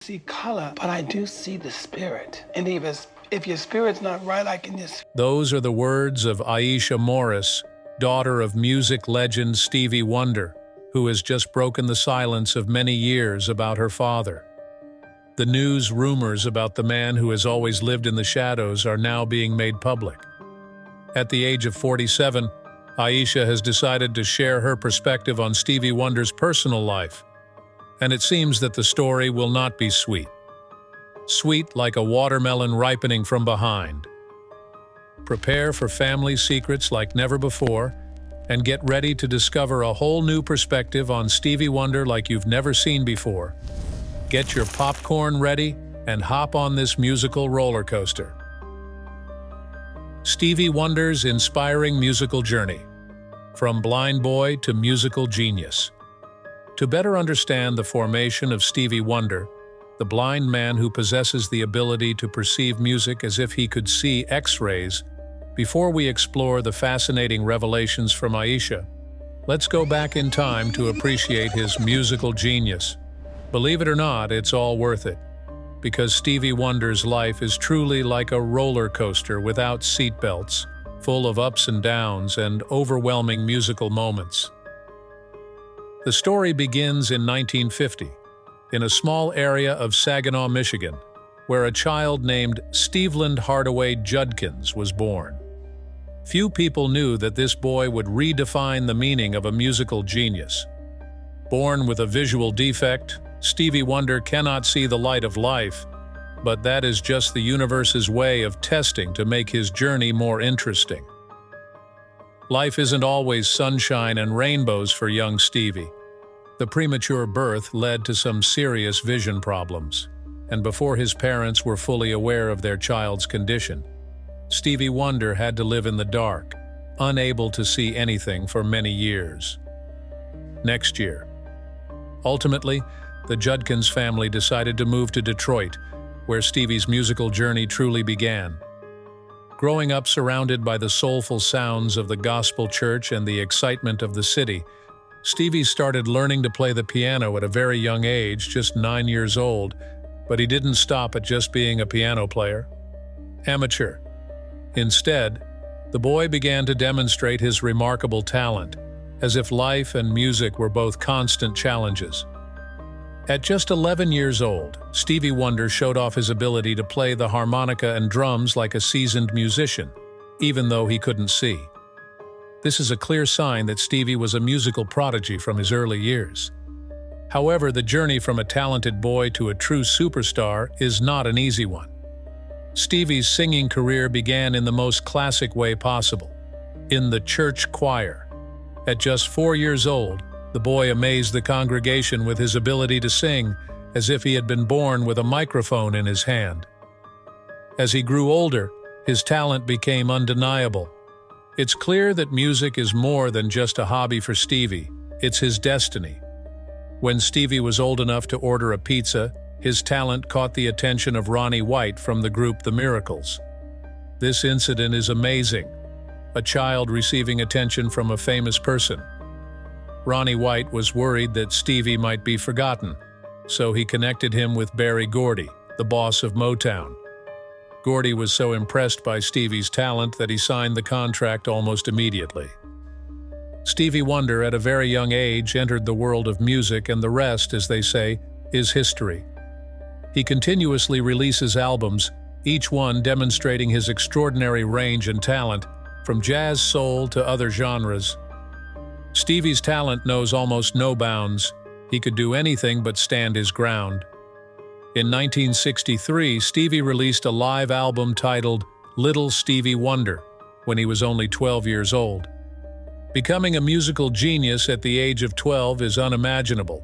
see color, but I do see the spirit. And if your spirit's not right, I can just... Those are the words of Aisha Morris, daughter of music legend Stevie Wonder, who has just broken the silence of many years about her father. The news rumors about the man who has always lived in the shadows are now being made public. At the age of 47, Aisha has decided to share her perspective on Stevie Wonder's personal life. And it seems that the story will not be sweet. Sweet like a watermelon ripening from behind. Prepare for family secrets like never before, and get ready to discover a whole new perspective on Stevie Wonder like you've never seen before. Get your popcorn ready and hop on this musical roller coaster. Stevie Wonder's inspiring musical journey. From blind boy to musical genius. To better understand the formation of Stevie Wonder, the blind man who possesses the ability to perceive music as if he could see X-rays, before we explore the fascinating revelations from Aisha, let's go back in time to appreciate his musical genius. Believe it or not, it's all worth it, because Stevie Wonder's life is truly like a roller coaster without seatbelts, full of ups and downs and overwhelming musical moments. The story begins in 1950, in a small area of Saginaw, Michigan, where a child named Steveland Hardaway Judkins was born. Few people knew that this boy would redefine the meaning of a musical genius. Born with a visual defect, Stevie Wonder cannot see the light of life, but that is just the universe's way of testing to make his journey more interesting. Life isn't always sunshine and rainbows for young Stevie. The premature birth led to some serious vision problems, and before his parents were fully aware of their child's condition, Stevie Wonder had to live in the dark, unable to see anything for many years. Next year. Ultimately, the Judkins family decided to move to Detroit, where Stevie's musical journey truly began. Growing up surrounded by the soulful sounds of the gospel church and the excitement of the city, Stevie started learning to play the piano at a very young age, just 9 years old, but he didn't stop at just being a piano player. Amateur. Instead, the boy began to demonstrate his remarkable talent, as if life and music were both constant challenges. At just 11 years old, Stevie Wonder showed off his ability to play the harmonica and drums like a seasoned musician, even though he couldn't see. This is a clear sign that Stevie was a musical prodigy from his early years. However, the journey from a talented boy to a true superstar is not an easy one. Stevie's singing career began in the most classic way possible, in the church choir. At just 4 years old, the boy amazed the congregation with his ability to sing, as if he had been born with a microphone in his hand. As he grew older, his talent became undeniable. It's clear that music is more than just a hobby for Stevie, it's his destiny. When Stevie was old enough to order a pizza, his talent caught the attention of Ronnie White from the group The Miracles. This incident is amazing, a child receiving attention from a famous person. Ronnie White was worried that Stevie might be forgotten, so he connected him with Berry Gordy, the boss of Motown. Gordy was so impressed by Stevie's talent that he signed the contract almost immediately. Stevie Wonder, at a very young age, entered the world of music, and the rest, as they say, is history. He continuously releases albums, each one demonstrating his extraordinary range and talent, from jazz soul to other genres. Stevie's talent knows almost no bounds. He could do anything but stand his ground. In 1963, Stevie released a live album titled Little Stevie Wonder when he was only 12 years old. Becoming a musical genius at the age of 12 is unimaginable.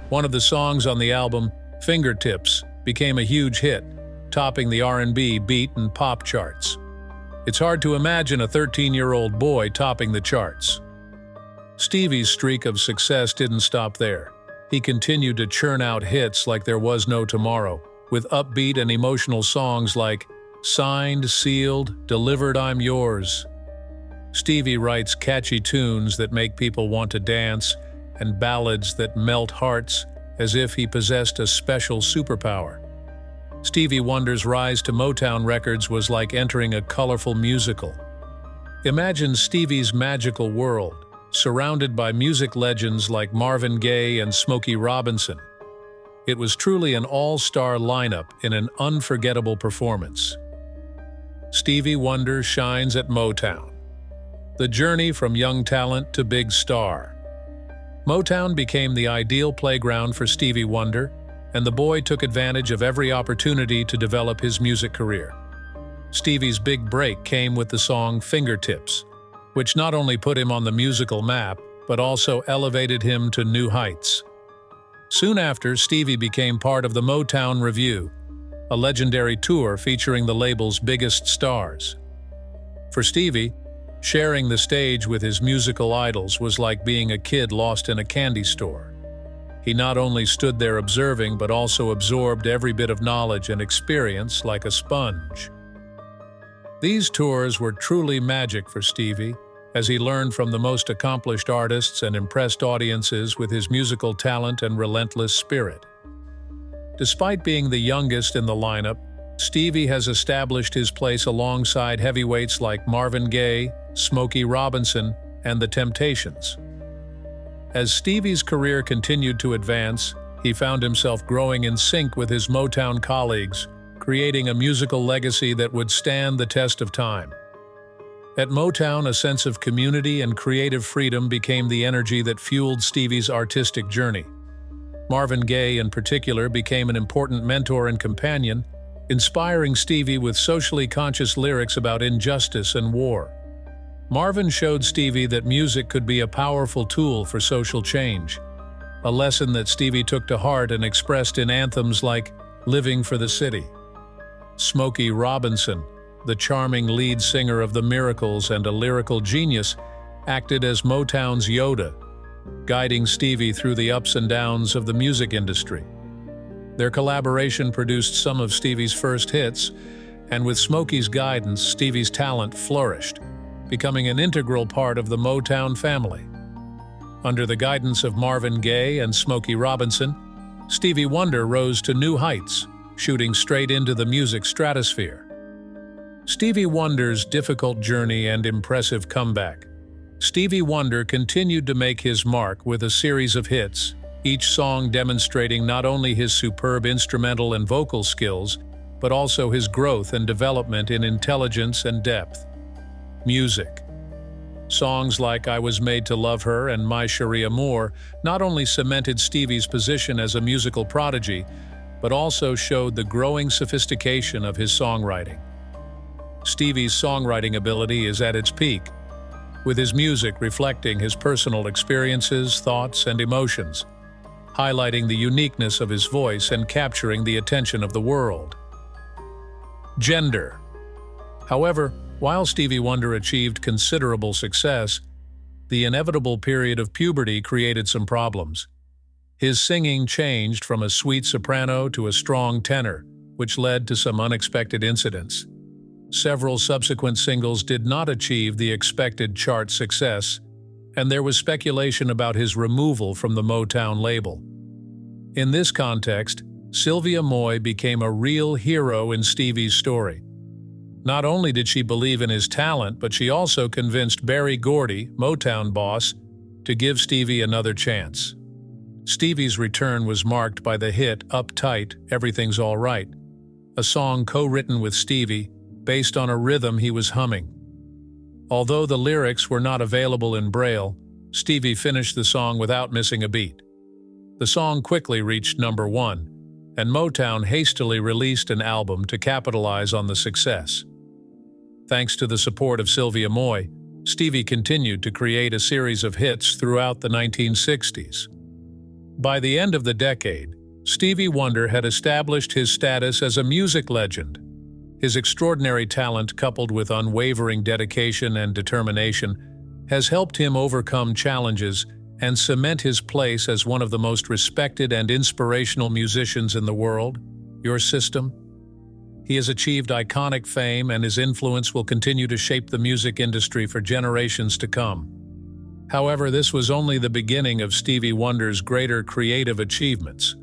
One of the songs on the album, Fingertips, became a huge hit, topping the R&B, beat, and pop charts. It's hard to imagine a 13-year-old boy topping the charts. Stevie's streak of success didn't stop there. He continued to churn out hits like there was no tomorrow, with upbeat and emotional songs like Signed, Sealed, Delivered, I'm Yours. Stevie writes catchy tunes that make people want to dance, and ballads that melt hearts, as if he possessed a special superpower. Stevie Wonder's rise to Motown Records was like entering a colorful musical. Imagine Stevie's magical world, surrounded by music legends like Marvin Gaye and Smokey Robinson. It was truly an all-star lineup in an unforgettable performance. Stevie Wonder shines at Motown. The journey from young talent to big star. Motown became the ideal playground for Stevie Wonder, and the boy took advantage of every opportunity to develop his music career. Stevie's big break came with the song Fingertips, which not only put him on the musical map, but also elevated him to new heights. Soon after, Stevie became part of the Motown Revue, a legendary tour featuring the label's biggest stars. For Stevie, sharing the stage with his musical idols was like being a kid lost in a candy store. He not only stood there observing, but also absorbed every bit of knowledge and experience like a sponge. These tours were truly magic for Stevie, as he learned from the most accomplished artists and impressed audiences with his musical talent and relentless spirit. Despite being the youngest in the lineup, Stevie has established his place alongside heavyweights like Marvin Gaye, Smokey Robinson, and The Temptations. As Stevie's career continued to advance, he found himself growing in sync with his Motown colleagues, creating a musical legacy that would stand the test of time. At Motown, a sense of community and creative freedom became the energy that fueled Stevie's artistic journey. Marvin Gaye, in particular, became an important mentor and companion, inspiring Stevie with socially conscious lyrics about injustice and war. Marvin showed Stevie that music could be a powerful tool for social change, a lesson that Stevie took to heart and expressed in anthems like Living for the City. Smokey Robinson, the charming lead singer of The Miracles and a lyrical genius, acted as Motown's Yoda, guiding Stevie through the ups and downs of the music industry. Their collaboration produced some of Stevie's first hits, and with Smokey's guidance, Stevie's talent flourished, becoming an integral part of the Motown family. Under the guidance of Marvin Gaye and Smokey Robinson, Stevie Wonder rose to new heights, shooting straight into the music stratosphere. Stevie Wonder's difficult journey and impressive comeback. Stevie Wonder continued to make his mark with a series of hits, each song demonstrating not only his superb instrumental and vocal skills, but also his growth and development in intelligence and depth. Music. Songs like I Was Made to Love Her and My Cherie Amour not only cemented Stevie's position as a musical prodigy, but also showed the growing sophistication of his songwriting. Stevie's songwriting ability is at its peak, with his music reflecting his personal experiences, thoughts, and emotions, highlighting the uniqueness of his voice and capturing the attention of the world. Gender. However, while Stevie Wonder achieved considerable success, the inevitable period of puberty created some problems. His singing changed from a sweet soprano to a strong tenor, which led to some unexpected incidents. Several subsequent singles did not achieve the expected chart success, and there was speculation about his removal from the Motown label. In this context, Sylvia Moy became a real hero in Stevie's story. Not only did she believe in his talent, but she also convinced Berry Gordy, Motown boss, to give Stevie another chance. Stevie's return was marked by the hit Uptight, Everything's All Right, a song co-written with Stevie, based on a rhythm he was humming. Although the lyrics were not available in Braille, Stevie finished the song without missing a beat. The song quickly reached #1, and Motown hastily released an album to capitalize on the success. Thanks to the support of Sylvia Moy, Stevie continued to create a series of hits throughout the 1960s. By the end of the decade, Stevie Wonder had established his status as a music legend. His extraordinary talent, coupled with unwavering dedication and determination, has helped him overcome challenges and cement his place as one of the most respected and inspirational musicians in the world. Your system? He has achieved iconic fame, and his influence will continue to shape the music industry for generations to come. However, this was only the beginning of Stevie Wonder's greater creative achievements.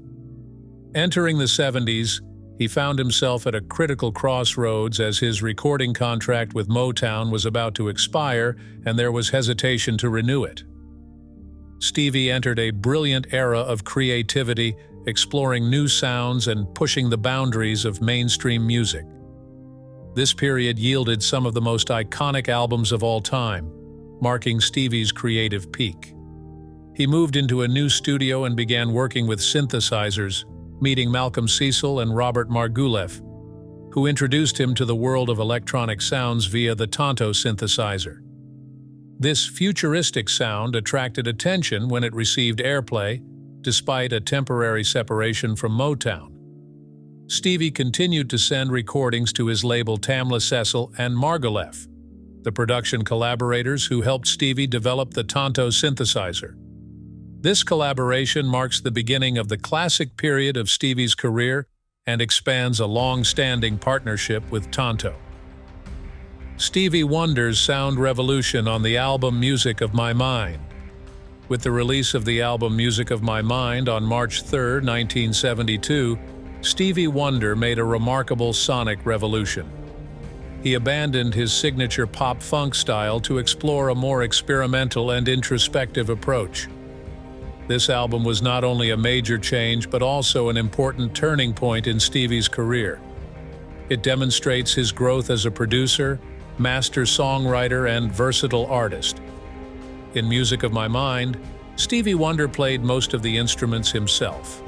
Entering the 70s, he found himself at a critical crossroads as his recording contract with Motown was about to expire and there was hesitation to renew it. Stevie entered a brilliant era of creativity, exploring new sounds and pushing the boundaries of mainstream music. This period yielded some of the most iconic albums of all time, marking Stevie's creative peak. He moved into a new studio and began working with synthesizers, meeting Malcolm Cecil and Robert Margouleff, who introduced him to the world of electronic sounds via the Tonto synthesizer. This futuristic sound attracted attention when it received airplay, despite a temporary separation from Motown. Stevie continued to send recordings to his label Tamla Cecil and Margouleff, the production collaborators who helped Stevie develop the Tonto synthesizer. This collaboration marks the beginning of the classic period of Stevie's career and expands a long-standing partnership with Tonto. Stevie Wonder's sound revolution on the album Music of My Mind. With the release of the album Music of My Mind on March 3, 1972, Stevie Wonder made a remarkable sonic revolution. He abandoned his signature pop-funk style to explore a more experimental and introspective approach. This album was not only a major change but also an important turning point in Stevie's career. It demonstrates his growth as a producer, master songwriter, and versatile artist. In Music of My Mind, Stevie Wonder played most of the instruments himself,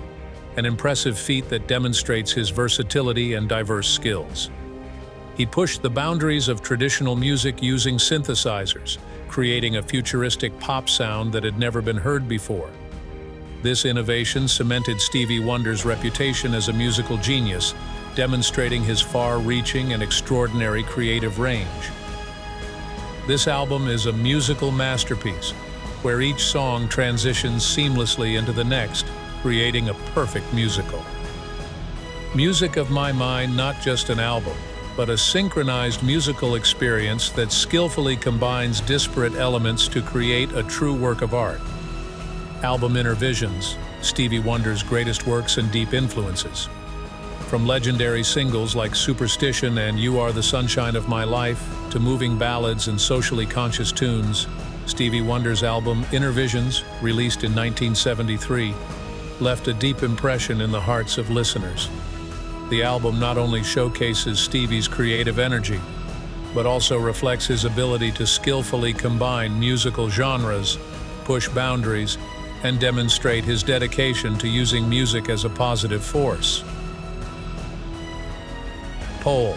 an impressive feat that demonstrates his versatility and diverse skills. He pushed the boundaries of traditional music using synthesizers, creating a futuristic pop sound that had never been heard before. This innovation cemented Stevie Wonder's reputation as a musical genius, demonstrating his far-reaching and extraordinary creative range. This album is a musical masterpiece, where each song transitions seamlessly into the next, creating a perfect musical. Music of My Mind, not just an album, but a synchronized musical experience that skillfully combines disparate elements to create a true work of art. Album Intervisions, Stevie Wonder's greatest works and deep influences. From legendary singles like Superstition and You Are the Sunshine of My Life to moving ballads and socially conscious tunes, Stevie Wonder's album Intervisions, released in 1973, left a deep impression in the hearts of listeners. The album not only showcases Stevie's creative energy, but also reflects his ability to skillfully combine musical genres, push boundaries, and demonstrate his dedication to using music as a positive force. Poll.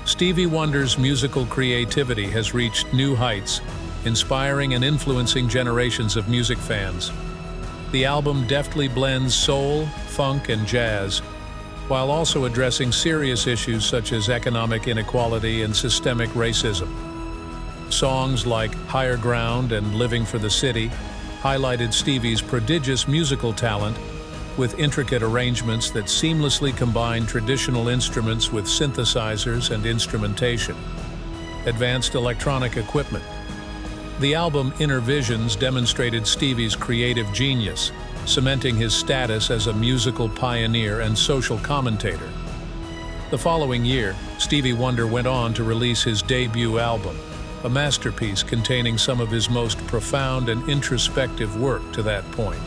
Stevie Wonder's musical creativity has reached new heights, inspiring and influencing generations of music fans. The album deftly blends soul, funk, and jazz, while also addressing serious issues such as economic inequality and systemic racism. Songs like Higher Ground and Living for the City highlighted Stevie's prodigious musical talent, with intricate arrangements that seamlessly combine traditional instruments with synthesizers and instrumentation. Advanced electronic equipment. The album Intervisions demonstrated Stevie's creative genius, cementing his status as a musical pioneer and social commentator. The following year, Stevie Wonder went on to release his debut album, a masterpiece containing some of his most profound and introspective work to that point.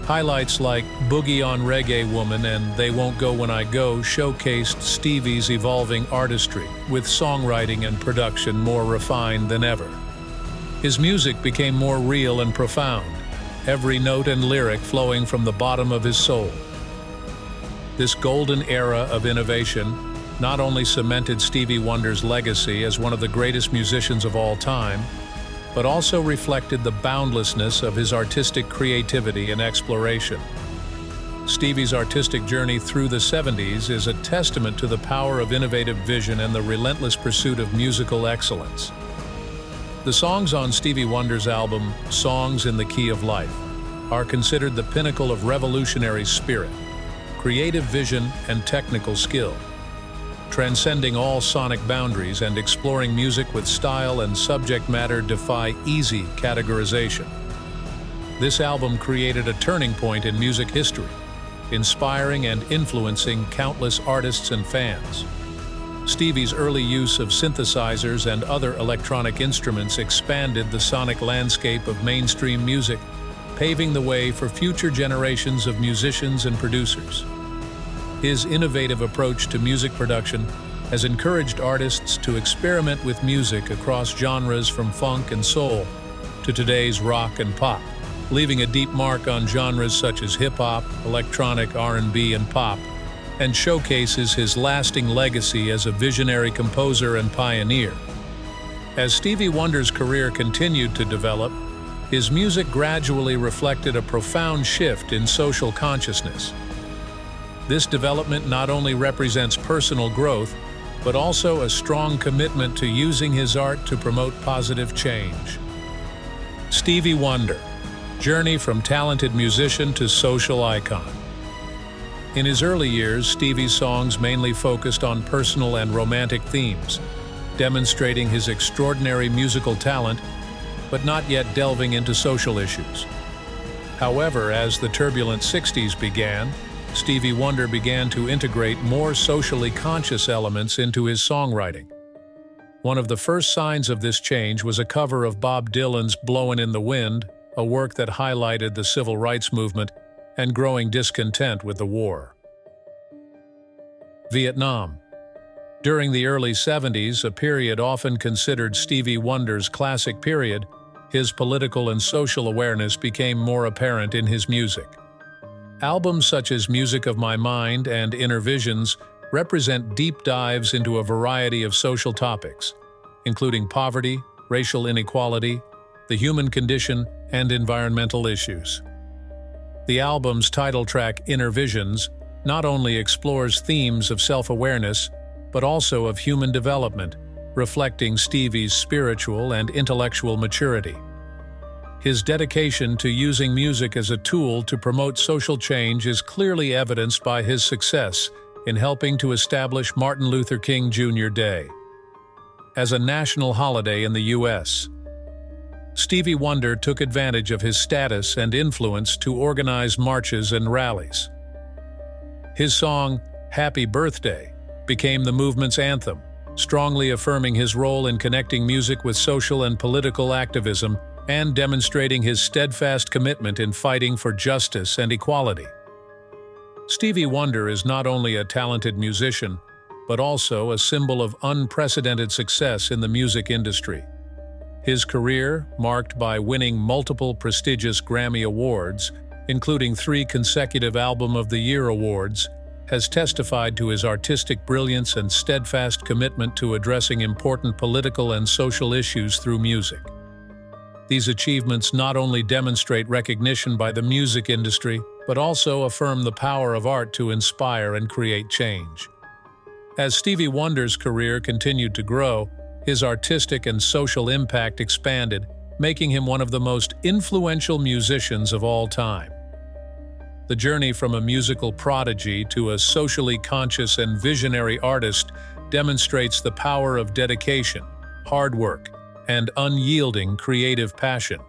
Highlights like Boogie on Reggae Woman and They Won't Go When I Go showcased Stevie's evolving artistry, with songwriting and production more refined than ever. His music became more real and profound, every note and lyric flowing from the bottom of his soul. This golden era of innovation not only cemented Stevie Wonder's legacy as one of the greatest musicians of all time, but also reflected the boundlessness of his artistic creativity and exploration. Stevie's artistic journey through the 70s is a testament to the power of innovative vision and the relentless pursuit of musical excellence. The songs on Stevie Wonder's album, Songs in the Key of Life, are considered the pinnacle of revolutionary spirit, creative vision, and technical skill. transcending all sonic boundaries and exploring music with style and subject matter defy easy categorization. This album created a turning point in music history, inspiring and influencing countless artists and fans. Stevie's early use of synthesizers and other electronic instruments expanded the sonic landscape of mainstream music, paving the way for future generations of musicians and producers. His innovative approach to music production has encouraged artists to experiment with music across genres from funk and soul to today's rock and pop, leaving a deep mark on genres such as hip-hop, electronic, R&B, and pop, and showcases his lasting legacy as a visionary composer and pioneer. As Stevie Wonder's career continued to develop, his music gradually reflected a profound shift in social consciousness. This development not only represents personal growth, but also a strong commitment to using his art to promote positive change. Stevie Wonder, journey from talented musician to social icon. In his early years, Stevie's songs mainly focused on personal and romantic themes, demonstrating his extraordinary musical talent, but not yet delving into social issues. However, as the turbulent 60s began, Stevie Wonder began to integrate more socially conscious elements into his songwriting. One of the first signs of this change was a cover of Bob Dylan's "Blowin' in the Wind," a work that highlighted the civil rights movement and growing discontent with the war. Vietnam. During the early 70s, a period often considered Stevie Wonder's classic period, his political and social awareness became more apparent in his music. Albums such as Music of My Mind and Inner Visions represent deep dives into a variety of social topics, including poverty, racial inequality, the human condition, and environmental issues. The album's title track, Inner Visions, not only explores themes of self-awareness, but also of human development, reflecting Stevie's spiritual and intellectual maturity. His dedication to using music as a tool to promote social change is clearly evidenced by his success in helping to establish Martin Luther King Jr. Day as a national holiday in the U.S. Stevie Wonder took advantage of his status and influence to organize marches and rallies. His song, "Happy Birthday," became the movement's anthem, strongly affirming his role in connecting music with social and political activism and demonstrating his steadfast commitment in fighting for justice and equality. Stevie Wonder is not only a talented musician, but also a symbol of unprecedented success in the music industry. His career, marked by winning multiple prestigious Grammy Awards, including 3 consecutive Album of the Year awards, has testified to his artistic brilliance and steadfast commitment to addressing important political and social issues through music. These achievements not only demonstrate recognition by the music industry, but also affirm the power of art to inspire and create change. As Stevie Wonder's career continued to grow, his artistic and social impact expanded, making him one of the most influential musicians of all time. The journey from a musical prodigy to a socially conscious and visionary artist demonstrates the power of dedication, hard work, and unyielding creative passion.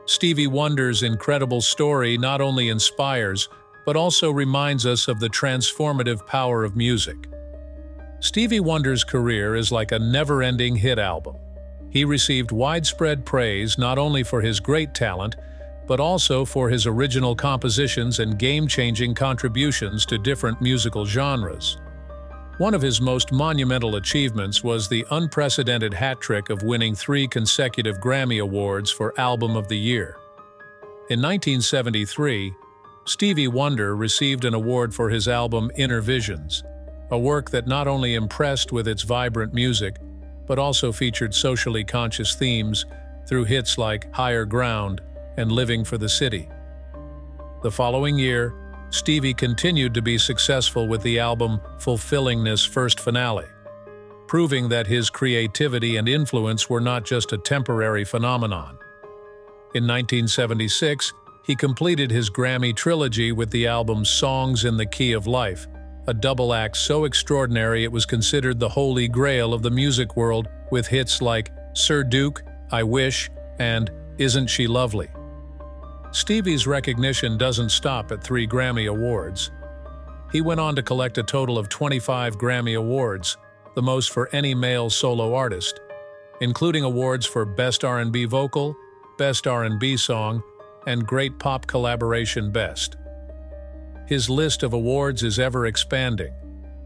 Stevie Wonder's incredible story not only inspires, but also reminds us of the transformative power of music. Stevie Wonder's career is like a never-ending hit album. He received widespread praise not only for his great talent, but also for his original compositions and game-changing contributions to different musical genres. One of his most monumental achievements was the unprecedented hat-trick of winning 3 consecutive Grammy Awards for Album of the Year. In 1973, Stevie Wonder received an award for his album Inner Visions, a work that not only impressed with its vibrant music, but also featured socially conscious themes through hits like Higher Ground and Living for the City. The following year, Stevie continued to be successful with the album Fulfillingness First Finale, proving that his creativity and influence were not just a temporary phenomenon. In 1976, he completed his Grammy trilogy with the album Songs in the Key of Life, a double act so extraordinary it was considered the holy grail of the music world, with hits like Sir Duke, I Wish, and Isn't She Lovely? Stevie's recognition doesn't stop at 3 Grammy Awards. He went on to collect a total of 25 Grammy Awards, the most for any male solo artist, including awards for Best R&B Vocal, Best R&B Song, and Great Pop Collaboration Best. His list of awards is ever expanding,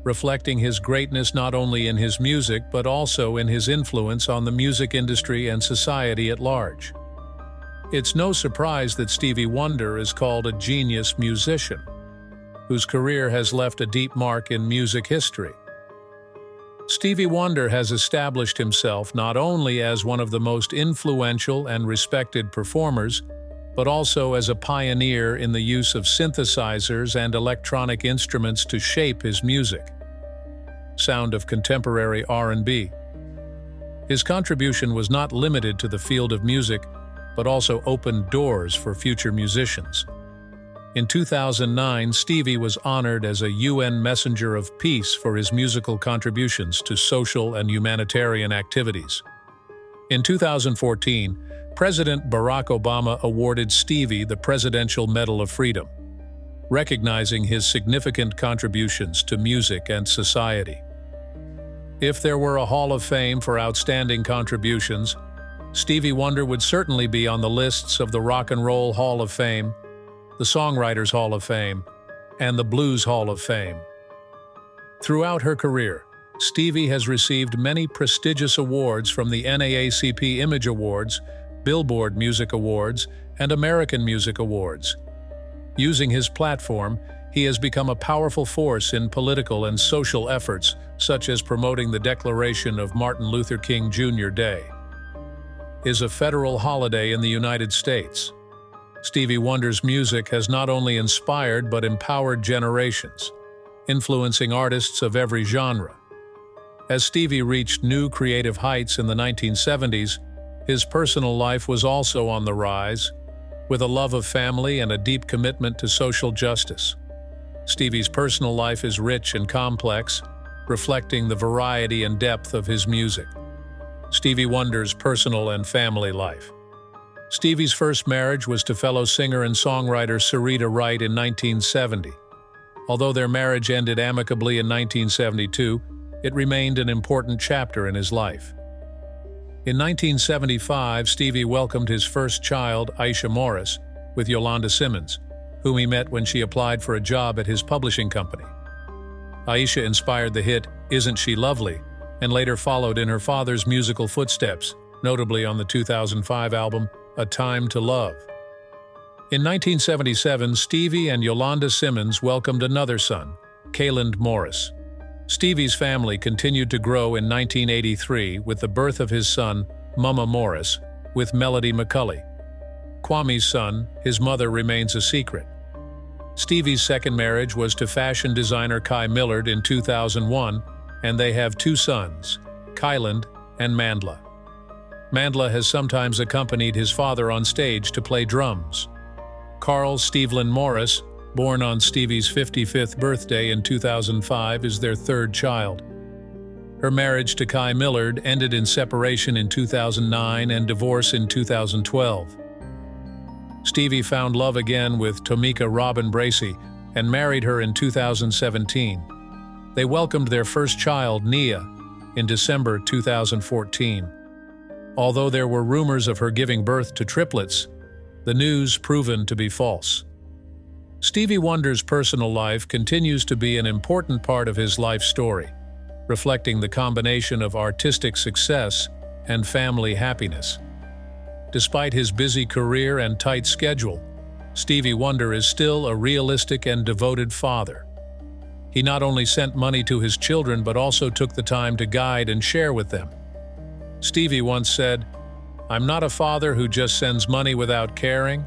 reflecting his greatness not only in his music but also in his influence on the music industry and society at large. It's no surprise that Stevie Wonder is called a genius musician, whose career has left a deep mark in music history. Stevie Wonder has established himself not only as one of the most influential and respected performers, but also as a pioneer in the use of synthesizers and electronic instruments to shape his music. Sound of contemporary R&B. His contribution was not limited to the field of music, but also opened doors for future musicians. In 2009, Stevie was honored as a UN Messenger of Peace for his musical contributions to social and humanitarian activities. In 2014, President Barack Obama awarded Stevie the Presidential Medal of Freedom, recognizing his significant contributions to music and society. If there were a Hall of Fame for outstanding contributions, Stevie Wonder would certainly be on the lists of the Rock and Roll Hall of Fame, the Songwriters Hall of Fame, and the Blues Hall of Fame. Throughout her career, Stevie has received many prestigious awards from the NAACP Image Awards, Billboard Music Awards, and American Music Awards. Using his platform, he has become a powerful force in political and social efforts, such as promoting the declaration of Martin Luther King Jr. Day. Is a federal holiday in the United States. Stevie Wonder's music has not only inspired but empowered generations, influencing artists of every genre. As Stevie reached new creative heights in the 1970s, his personal life was also on the rise, with a love of family and a deep commitment to social justice. Stevie's personal life is rich and complex, reflecting the variety and depth of his music. Stevie Wonder's personal and family life. Stevie's first marriage was to fellow singer and songwriter Syreeta Wright in 1970. Although their marriage ended amicably in 1972, it remained an important chapter in his life. In 1975, Stevie welcomed his first child, Aisha Morris, with Yolanda Simmons, whom he met when she applied for a job at his publishing company. Aisha inspired the hit Isn't She Lovely, and later followed in her father's musical footsteps, notably on the 2005 album A Time to Love. In 1977, Stevie and Yolanda Simmons welcomed another son, Kayland Morris. Stevie's family continued to grow in 1983 with the birth of his son, Mama Morris, with Melody McCulley. Kwame's son, his mother remains a secret. Stevie's second marriage was to fashion designer Kai Millard in 2001, and they have 2 sons, Kyland and Mandla. Mandla has sometimes accompanied his father on stage to play drums. Carl Stevelyn Morris, born on Stevie's 55th birthday in 2005, is their 3rd child. Her marriage to Kai Millard ended in separation in 2009 and divorce in 2012. Stevie found love again with Tomika Robin Bracey and married her in 2017. They welcomed their first child, Nia, in December 2014. Although there were rumors of her giving birth to triplets, the news proven to be false. Stevie Wonder's personal life continues to be an important part of his life story, reflecting the combination of artistic success and family happiness. Despite his busy career and tight schedule, Stevie Wonder is still a realistic and devoted father. He not only sent money to his children but also took the time to guide and share with them. Stevie once said, "I'm not a father who just sends money without caring.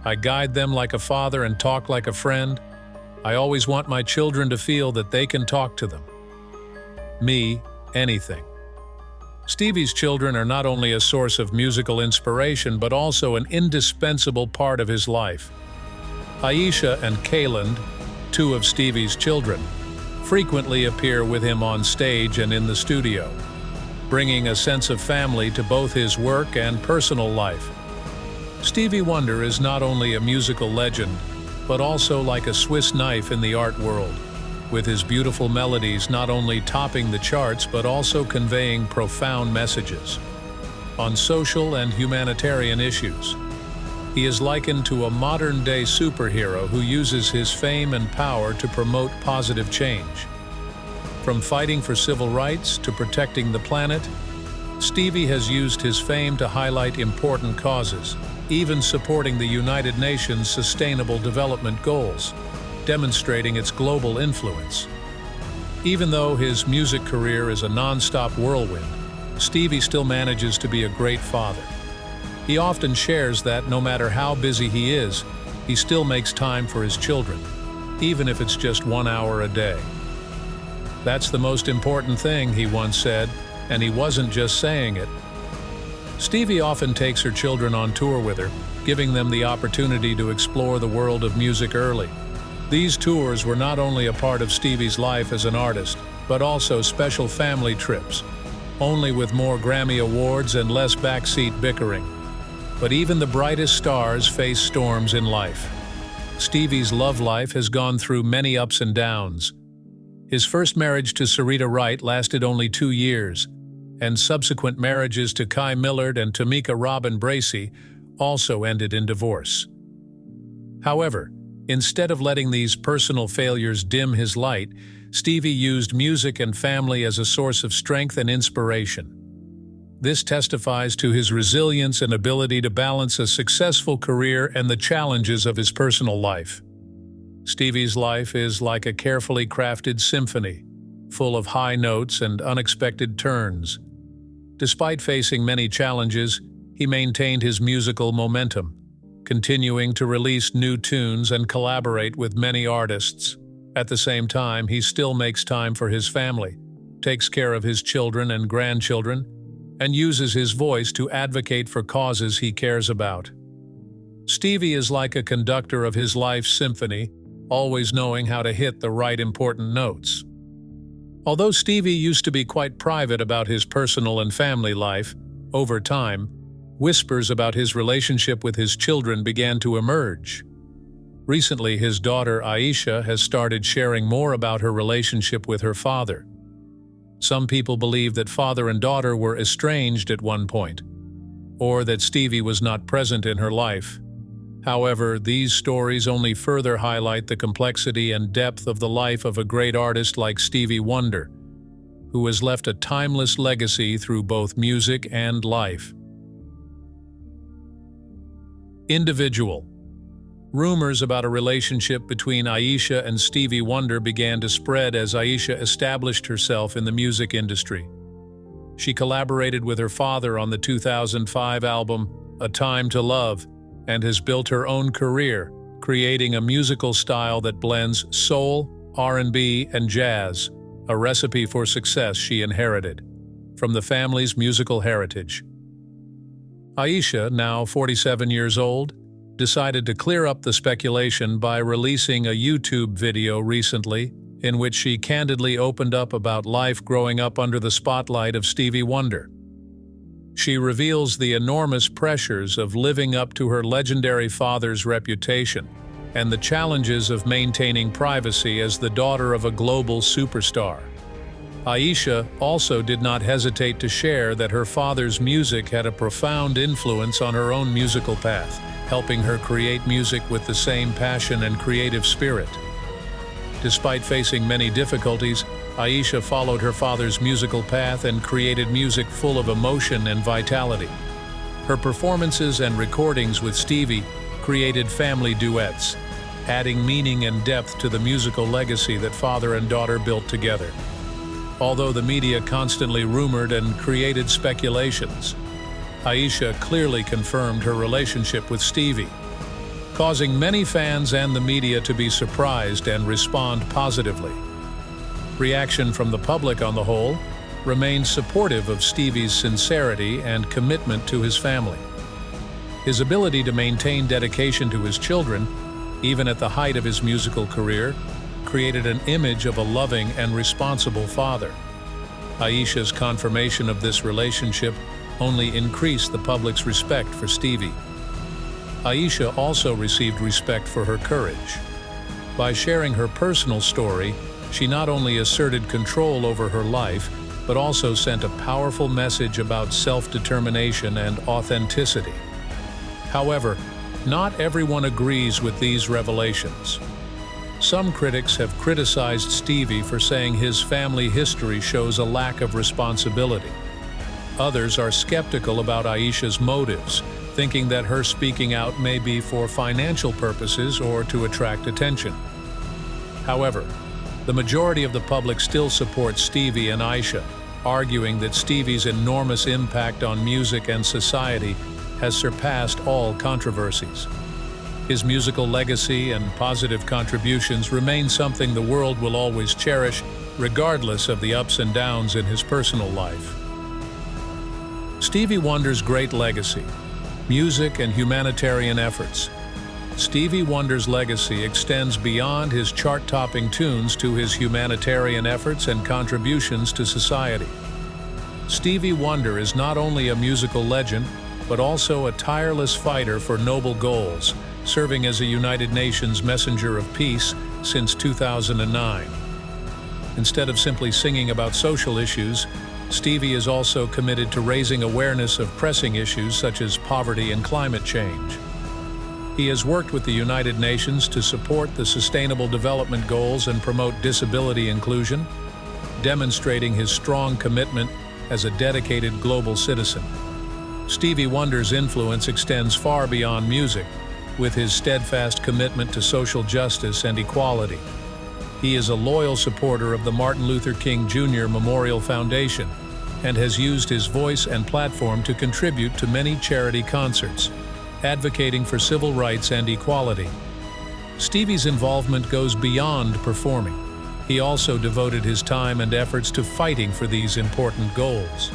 I guide them like a father and talk like a friend. I always want my children to feel that they can talk to them. Me, anything." Stevie's children are not only a source of musical inspiration but also an indispensable part of his life. Aisha and Kayland, 2 of Stevie's children, frequently appear with him on stage and in the studio, bringing a sense of family to both his work and personal life. Stevie Wonder is not only a musical legend, but also like a Swiss knife in the art world, with his beautiful melodies not only topping the charts but also conveying profound messages on social and humanitarian issues. He is likened to a modern-day superhero who uses his fame and power to promote positive change. From fighting for civil rights to protecting the planet, Stevie has used his fame to highlight important causes, even supporting the United Nations Sustainable Development Goals, demonstrating its global influence. Even though his music career is a non-stop whirlwind, Stevie still manages to be a great father. He often shares that no matter how busy he is, he still makes time for his children, even if it's just 1 hour a day. "That's the most important thing," he once said, and he wasn't just saying it. Stevie often takes her children on tour with her, giving them the opportunity to explore the world of music early. These tours were not only a part of Stevie's life as an artist, but also special family trips, only with more Grammy Awards and less backseat bickering. But even the brightest stars face storms in life. Stevie's love life has gone through many ups and downs. His first marriage to Sarita Wright lasted only 2 years, and subsequent marriages to Kai Millard and Tamika Robin Bracey also ended in divorce. However, instead of letting these personal failures dim his light, Stevie used music and family as a source of strength and inspiration. This testifies to his resilience and ability to balance a successful career and the challenges of his personal life. Stevie's life is like a carefully crafted symphony, full of high notes and unexpected turns. Despite facing many challenges, he maintained his musical momentum, continuing to release new tunes and collaborate with many artists. At the same time, he still makes time for his family, takes care of his children and grandchildren, and uses his voice to advocate for causes he cares about. Stevie is like a conductor of his life's symphony, always knowing how to hit the right important notes. Although Stevie used to be quite private about his personal and family life, over time, whispers about his relationship with his children began to emerge. Recently, his daughter Aisha has started sharing more about her relationship with her father. Some people believe that father and daughter were estranged at one point, or that Stevie was not present in her life. However, these stories only further highlight the complexity and depth of the life of a great artist like Stevie Wonder, who has left a timeless legacy through both music and life. Individual. Rumors about a relationship between Aisha and Stevie Wonder began to spread as Aisha established herself in the music industry. She collaborated with her father on the 2005 album A Time to Love and has built her own career, creating a musical style that blends soul, R&B, and jazz, a recipe for success she inherited from the family's musical heritage. Aisha, now 47 years old, decided to clear up the speculation by releasing a YouTube video recently in which she candidly opened up about life growing up under the spotlight of Stevie Wonder. She reveals the enormous pressures of living up to her legendary father's reputation and the challenges of maintaining privacy as the daughter of a global superstar. Aisha also did not hesitate to share that her father's music had a profound influence on her own musical path, helping her create music with the same passion and creative spirit. Despite facing many difficulties, Aisha followed her father's musical path and created music full of emotion and vitality. Her performances and recordings with Stevie created family duets, adding meaning and depth to the musical legacy that father and daughter built together. Although the media constantly rumored and created speculations, Aisha clearly confirmed her relationship with Stevie, causing many fans and the media to be surprised and respond positively. Reaction from the public on the whole remained supportive of Stevie's sincerity and commitment to his family. His ability to maintain dedication to his children, even at the height of his musical career, created an image of a loving and responsible father. Aisha's confirmation of this relationship only increased the public's respect for Stevie. Aisha also received respect for her courage. By sharing her personal story, she not only asserted control over her life, but also sent a powerful message about self-determination and authenticity. However, not everyone agrees with these revelations. Some critics have criticized Stevie for saying his family history shows a lack of responsibility. Others are skeptical about Aisha's motives, thinking that her speaking out may be for financial purposes or to attract attention. However, the majority of the public still supports Stevie and Aisha, arguing that Stevie's enormous impact on music and society has surpassed all controversies. His musical legacy and positive contributions remain something the world will always cherish, regardless of the ups and downs in his personal life. Stevie Wonder's great legacy: music and humanitarian efforts. Stevie Wonder's legacy extends beyond his chart-topping tunes to his humanitarian efforts and contributions to society. Stevie Wonder is not only a musical legend, but also a tireless fighter for noble goals, serving as a United Nations messenger of peace since 2009. Instead of simply singing about social issues, Stevie is also committed to raising awareness of pressing issues such as poverty and climate change. He has worked with the United Nations to support the Sustainable Development Goals and promote disability inclusion, demonstrating his strong commitment as a dedicated global citizen. Stevie Wonder's influence extends far beyond music, with his steadfast commitment to social justice and equality. He is a loyal supporter of the Martin Luther King Jr. Memorial Foundation and has used his voice and platform to contribute to many charity concerts, advocating for civil rights and equality. Stevie's involvement goes beyond performing. He also devoted his time and efforts to fighting for these important goals.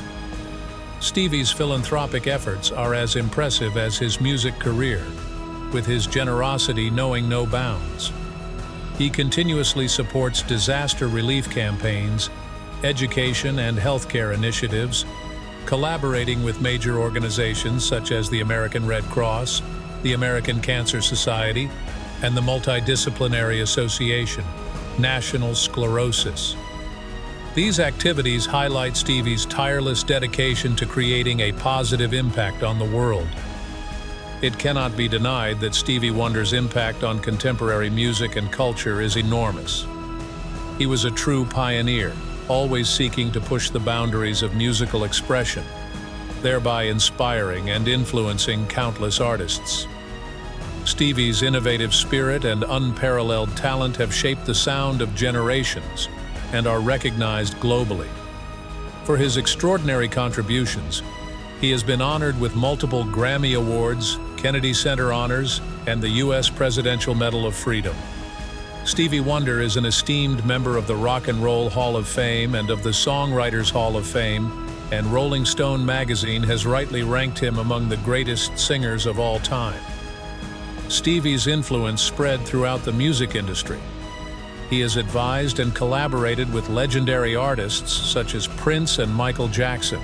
Stevie's philanthropic efforts are as impressive as his music career, with his generosity knowing no bounds. He continuously supports disaster relief campaigns, education and healthcare initiatives, collaborating with major organizations such as the American Red Cross, the American Cancer Society, and the Multidisciplinary Association, National Sclerosis. These activities highlight Stevie's tireless dedication to creating a positive impact on the world. It cannot be denied that Stevie Wonder's impact on contemporary music and culture is enormous. He was a true pioneer, always seeking to push the boundaries of musical expression, thereby inspiring and influencing countless artists. Stevie's innovative spirit and unparalleled talent have shaped the sound of generations and are recognized globally. For his extraordinary contributions, he has been honored with multiple Grammy Awards, Kennedy Center honors, and the U.S. Presidential Medal of Freedom. Stevie Wonder is an esteemed member of the Rock and Roll Hall of Fame and of the Songwriters Hall of Fame, and Rolling Stone magazine has rightly ranked him among the greatest singers of all time. Stevie's influence spread throughout the music industry. He has advised and collaborated with legendary artists such as Prince and Michael Jackson.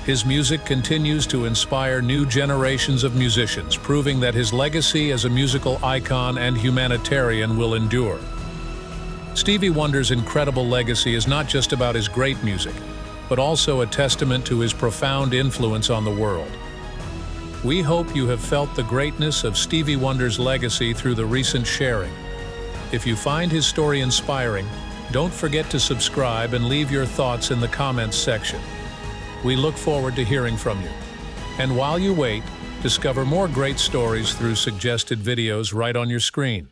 His music continues to inspire new generations of musicians, proving that his legacy as a musical icon and humanitarian will endure. Stevie Wonder's incredible legacy is not just about his great music, but also a testament to his profound influence on the world. We hope you have felt the greatness of Stevie Wonder's legacy through the recent sharing. If you find his story inspiring, don't forget to subscribe and leave your thoughts in the comments section. We look forward to hearing from you. And while you wait, discover more great stories through suggested videos right on your screen.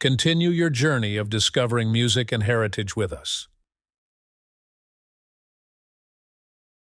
Continue your journey of discovering music and heritage with us.